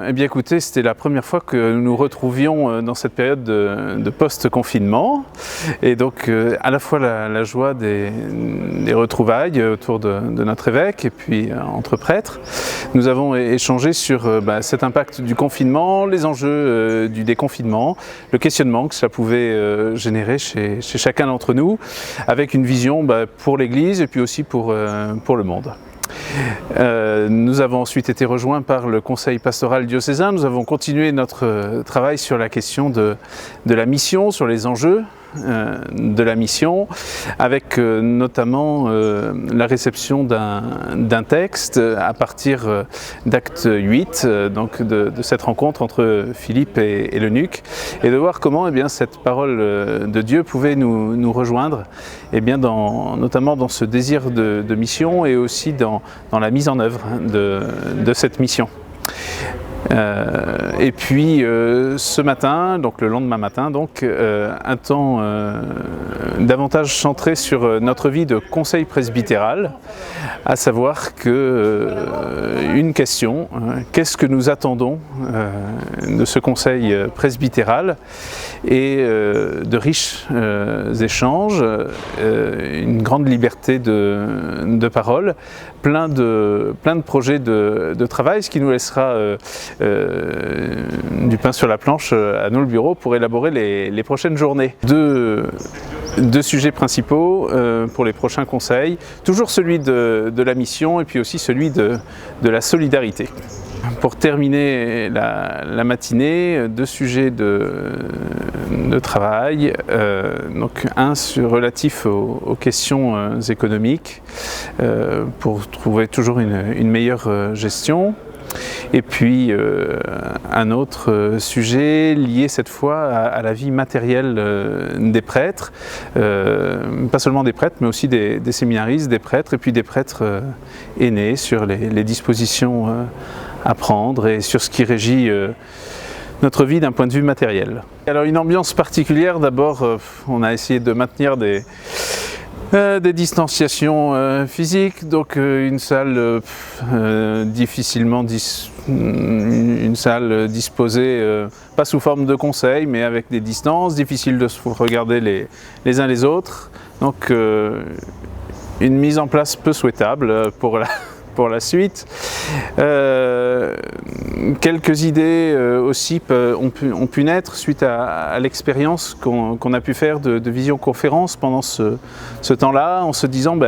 Eh bien écoutez, c'était la première fois que nous nous retrouvions dans cette période de post-confinement et donc à la fois la joie des retrouvailles autour de notre évêque et puis entre prêtres. Nous avons échangé sur cet impact du confinement, les enjeux du déconfinement, le questionnement que cela pouvait générer chez chacun d'entre nous avec une vision pour l'Église et puis aussi pour le monde. Nous avons ensuite été rejoints par le conseil pastoral diocésain. Nous avons continué notre travail sur la question de la mission, sur les enjeux de la mission, avec notamment la réception d'un texte à partir d'acte 8, donc de cette rencontre entre Philippe et l'eunuque, et de voir comment cette parole de Dieu pouvait nous rejoindre, notamment dans ce désir de mission et aussi dans la mise en œuvre de cette mission. Et puis ce matin, donc le lendemain matin, un temps davantage centré sur notre vie de conseil presbytéral, à savoir une question, qu'est-ce que nous attendons de ce conseil presbytéral, et de riches échanges, une grande liberté de parole, plein de projets de travail, ce qui nous laissera du pain sur la planche à nous, le bureau, pour élaborer les prochaines journées. Deux sujets principaux pour les prochains conseils, toujours celui de la mission et puis aussi celui de la solidarité. Pour terminer la matinée, deux sujets de travail, donc un relatif aux questions économiques pour trouver toujours une meilleure gestion. Et puis un autre sujet lié cette fois à la vie matérielle des prêtres, pas seulement des prêtres mais aussi des séminaristes, des prêtres et puis des prêtres aînés, sur les dispositions à prendre et sur ce qui régit notre vie d'un point de vue matériel. Alors une ambiance particulière, d'abord on a essayé de maintenir des distanciations physiques, donc une salle une salle disposée pas sous forme de conseil mais avec des distances, difficile de se regarder les uns les autres, donc une mise en place peu souhaitable pour la suite. Quelques idées aussi ont pu naître suite à l'expérience qu'on a pu faire de visioconférence pendant ce temps-là, en se disant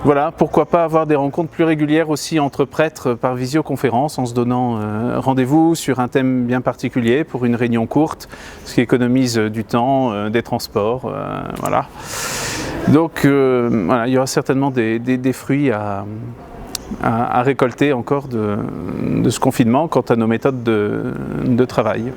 voilà, pourquoi pas avoir des rencontres plus régulières aussi entre prêtres par visioconférence, en se donnant rendez-vous sur un thème bien particulier pour une réunion courte, ce qui économise du temps, des transports, voilà. Donc voilà, il y aura certainement des fruits à récolter encore de ce confinement quant à nos méthodes de travail.